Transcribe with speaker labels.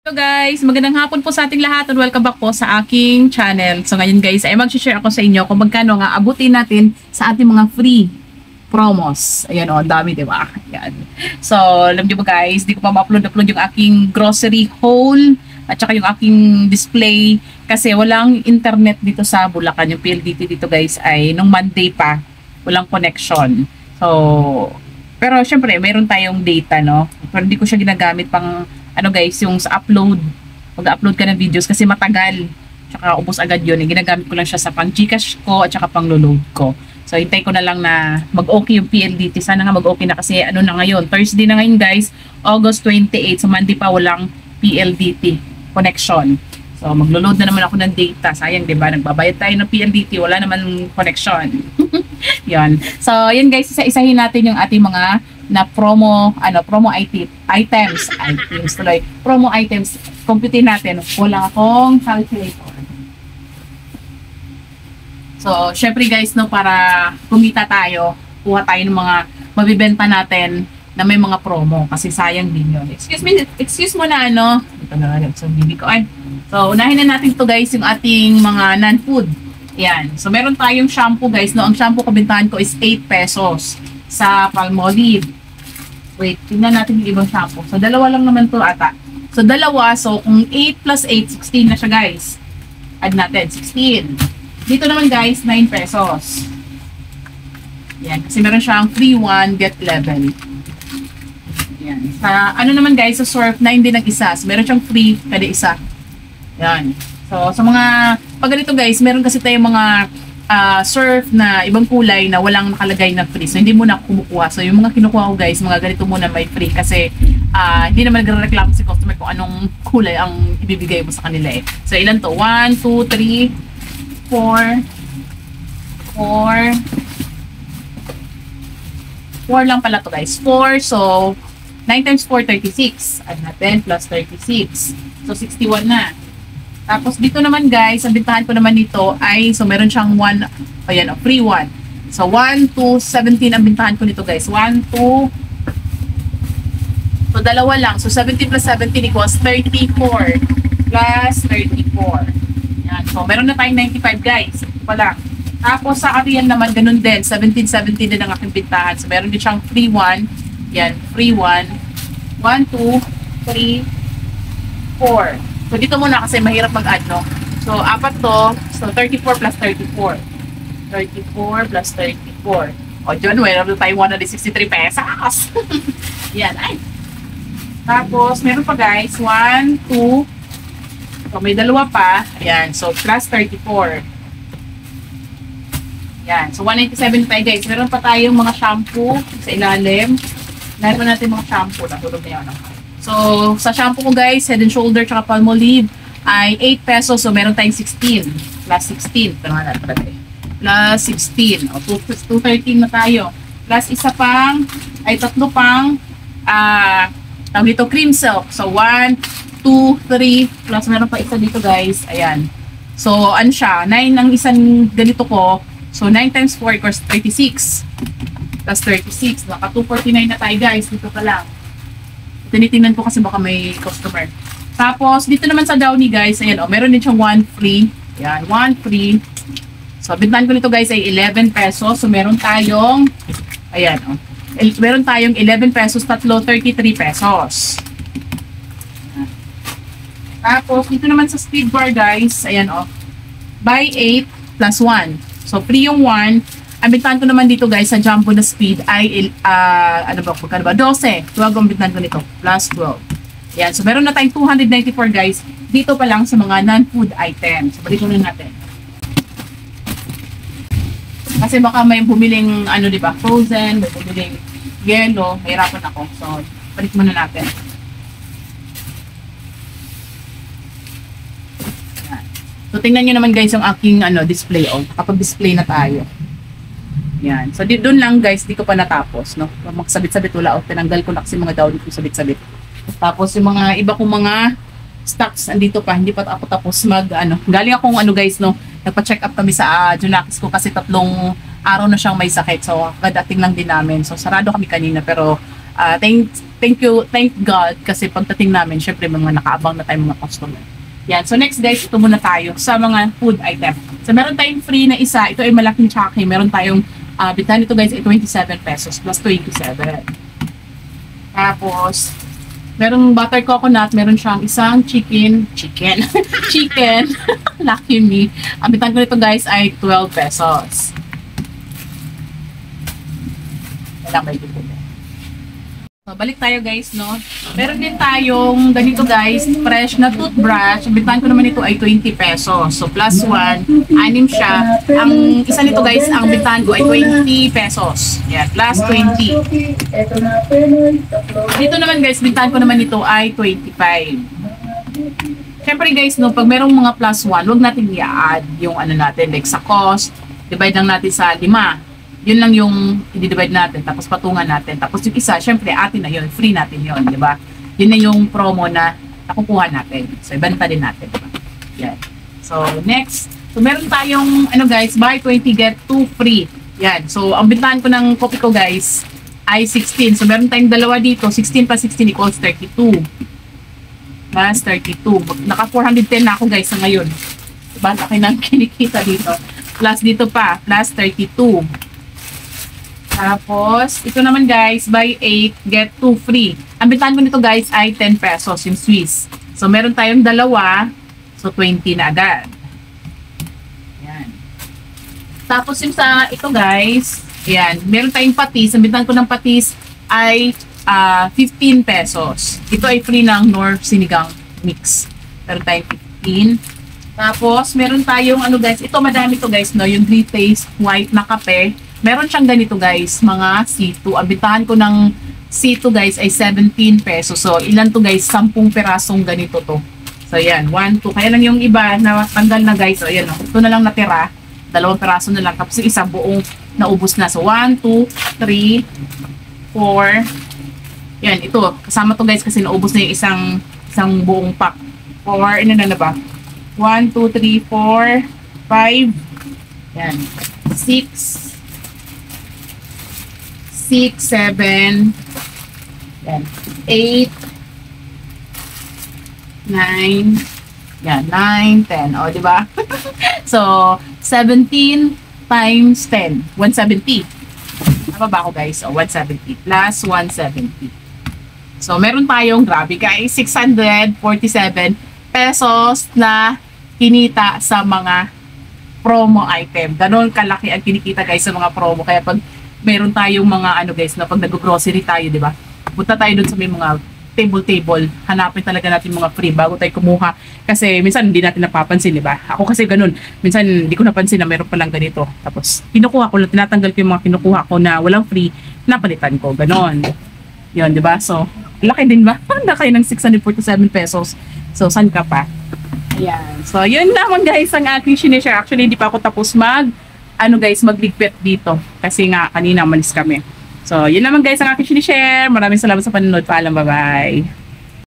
Speaker 1: Hello guys, magandang hapon po sa ating lahat and welcome back po sa aking channel. So ngayon guys ay mag-share ako sa inyo kung magkano nga abutin natin sa ating mga free promos. Ayan o, dami diba? Ayan. So alam nyo ba guys, di ko pa ma-upload yung aking grocery haul at saka yung aking display kasi walang internet dito sa Bulacan. Yung PLDT dito guys ay nung Monday pa, walang connection. So, pero syempre mayroon tayong data no, pero hindi ko siya ginagamit pang ano guys, yung sa upload, mag-upload ka ng videos kasi matagal, tsaka ubos agad yun. Ginagamit ko lang siya sa pang Gcash ko at saka pang load ko. So hintay ko na lang na mag-okay yung PLDT. Sana nga mag-okay na kasi ano na ngayon, Thursday na ngayon guys, August 28. So Monday pa walang PLDT connection. So maglo-load na naman ako ng data. Sayang diba, nagbabayad tayo ng PLDT, wala naman connection. Yan. So yan guys, isa-isahin natin yung ating mga na promo items tuloy. Promo items, computin natin. Wala akong calculator. So, syempre guys, no, para kumita tayo, kuha tayo ng mga mabibenta natin na may mga promo kasi sayang din yun. Excuse mo na ano. Ito na lang sa bibi ko. Ay. So, unahin na natin to guys, yung ating mga non-food. Yan. So, meron tayong shampoo guys, no. Ang shampoo ko bintahan ko is 8 pesos sa Palmolive. Wait, tingnan natin yung ibang shampoo. So, dalawa lang naman to ata. So, dalawa. So, kung 8 plus 8, 16 na siya, guys. Add natin, 16. Dito naman, guys, 9 pesos. Yan. Kasi meron siyang free 1, get 11. Yan. Sa, ano naman, guys, sa Surf, 9 din ang isa. So, meron siyang free, kada isa. Yan. So, sa mga, pag ganito, guys, meron kasi tayong mga surf na ibang kulay na walang nakalagay na free. So, hindi mo na kumukuha. So, yung mga kinukuha ko guys, mga ganito muna may free kasi hindi naman nagre-reklamo si customer kung anong kulay ang ibibigay mo sa kanila eh. So, ilan to? 1, 2, 3, 4, 4 lang pala to guys. 4, so 9 times 4, 36. Add natin, plus 36. So, 61 na. Tapos dito naman guys, ang bintahan ko naman nito ay, so meron siyang 1, ayan, free 1. So 1 to 17 ang bintahan ko nito guys. 1 to, so dalawa lang. So 70 plus 17 equals 34 plus 34. Yan. So meron na tayong 95 guys. Ito pa lang. Tapos sa Ariel naman, ganun din. 17 din ang aking bintahan. So meron din siyang free 1. Yan, free 1. 1, 2, 3, 4. So, dito muna kasi mahirap mag-add, no? So, apat to. So, 34 plus 34. 34 plus 34. O, dyan, meron tayong 163 pesos. Yan, ay. Tapos, meron pa guys. 1, 2. So, may dalawa pa. Ayan. So, plus 34. Yan. So, 197 tayo guys. Meron pa tayong mga shampoo sa ilalim. Meron natin mga shampoo. Natulog na yun. So, sa shampoo ko guys, Head and Shoulder tsaka Palmolive ay 8 pesos. So, meron tayong 16. Plus 16. Ito naman natin. Plus 16. O, 213 na tayo. Plus isa pang, ay tatlo pang, tawag dito, cream silk. So, 1, 2, 3. Plus meron pa isa dito guys. Ayan. So, ano siya? 9 ang isang ganito ko. So, 9 times 4 equals 36. Plus 36. Naka 249 na tayo guys. Dito pa lang. Tinitingnan ko kasi baka may customer. Tapos, dito naman sa Downy guys, ayan, oh, meron din siyang 1 free. Ayan, 1 free. So, bintahan ko nito guys ay 11 pesos. So, meron tayong, ayan, oh, meron tayong 11 pesos, tatlo, 33 pesos. Ayan. Tapos, dito naman sa speed bar guys, ayan, oh, buy 8 plus 1. So, free yung 1. Ang bintahan ko naman dito guys sa Jumbo na Speed ay ano ba, magkano ba? 12. 12 ang bintahan ko nito. Plus 12. Yan. So meron na tayong 294 guys. Dito pa lang sa mga non-food items. So balik na natin. Kasi baka may bumiling ano, di ba? Frozen, may bumiling yellow. Mahirapan ako. So balik muna natin. Yan. So tingnan nyo naman guys yung aking ano, display. Oh. Kapag display na tayo. Yan. So, doon lang guys, di ko pa natapos, no? Magsabit-sabit wala. O, tinanggal ko na kasi mga Downy kung sabit-sabit. Tapos, yung mga iba kong mga stocks, andito pa, hindi pa ako tapos ano. Galing akong ano guys, no? Nagpa-check up kami sa Junakis ko kasi 3 araw na siyang may sakit. So, kadating lang din namin. So, sarado kami kanina. Pero, Thank God kasi pagdating namin, syempre mga nakaabang na tayo mga customer. Yan. So next guys, ito muna tayo sa mga food item. So meron tayong free na isa. Ito ay malaking chaki. Meron tayong bitahan nito guys ay 27 pesos plus 27. Tapos merong butter coconut, meron siyang isang chicken. Lucky me. Ang bitahan ko nito guys ay 12 pesos. Wala may dito. So, balik tayo guys, no? Meron din tayong ganito guys, fresh na toothbrush. Ang bitahan ko naman ito ay 20 pesos. So, plus 1, 6 siya. Ang isa nito guys, ang bitahan ko ay 20 pesos. Yan, plus 20. Dito naman guys, bitahan ko naman ito ay 25. Siyempre guys, no, pag merong mga plus 1, huwag natin i-add yung ano natin, like sa cost, divide lang natin sa 5. Yun lang yung i-divide natin, tapos patungan natin. Tapos yung isa, syempre, atin na yun. Free natin yun, di ba? Yun na yung promo na nakukuha natin. So, ibenta din natin. Diba? Yan. So, next. So, meron tayong, ano guys, buy 20, get 2 free. Yan. So, ang bintahan ko ng kopi ko guys, ay 16. So, meron tayong dalawa dito. 16 plus 16 equals 32. Plus 32. Naka 410 na ako guys sa ngayon. Diba? Laki nang kinikita dito. Plus dito pa, plus 32. Tapos, ito naman guys, buy 8, get 2 free. Ang bintahan ko nito guys ay 10 pesos, yung Swiss. So, meron tayong dalawa, so 20 na agad. Yan. Tapos, yung sa ito guys, yan, meron tayong patis. Ang bintahan ko ng patis ay 15 pesos. Ito ay free ng North Sinigang Mix. Meron tayong 15. Tapos, meron tayong ano guys, ito madami to guys, no, yung 3-taste white na kape. Meron siyang ganito guys, mga C2. Ang bintahan ko ng C2 guys ay 17 pesos. So, ilan to guys? 10 perasong ganito to. So, yan. 1, 2. Kaya lang yung iba na tanggal na guys. So, yan. Ito na lang natira. 2 peraso na lang. Tapos yung isa buong naubos na. So, 1, 2, 3, 4. Yan. Ito. Kasama to guys kasi naubos na yung isang buong pack. 4. Ano na ba? 1, 2, 3, 4, 5. Yan. 6. 6, 7, 8, 9, yan, 9, 10. O, di ba? So, 17 times 10, 170. Tama ba ako guys? O, 170 plus 170. So, meron tayong, grabe guys, 647 pesos na kinita sa mga promo item. Ganon kalaki ang kinikita guys sa mga promo. Kaya pag meron tayong mga ano guys na pag nag-grocery tayo, di ba? Punta tayo doon sa may mga table, hanapin talaga natin mga free bago tayo kumuha. Kasi minsan hindi natin napapansin, di ba? Ako kasi ganun. Minsan hindi ko napansin na meron palang ganito. Tapos kinukuha ko, tinatanggal ko yung mga kinukuha ko na walang free, napalitan ko. Ganon. Yun, di ba? So, laki din ba? Laki ng 647 pesos. So, saan ka pa? Ayan. So, yun naman guys ang aking sinishare. Actually, hindi pa ako tapos magligpit dito. Kasi nga, kanina malis kami. So, yun naman guys ang aking sinishare. Maraming salamat sa panonood. Paalam, bye-bye.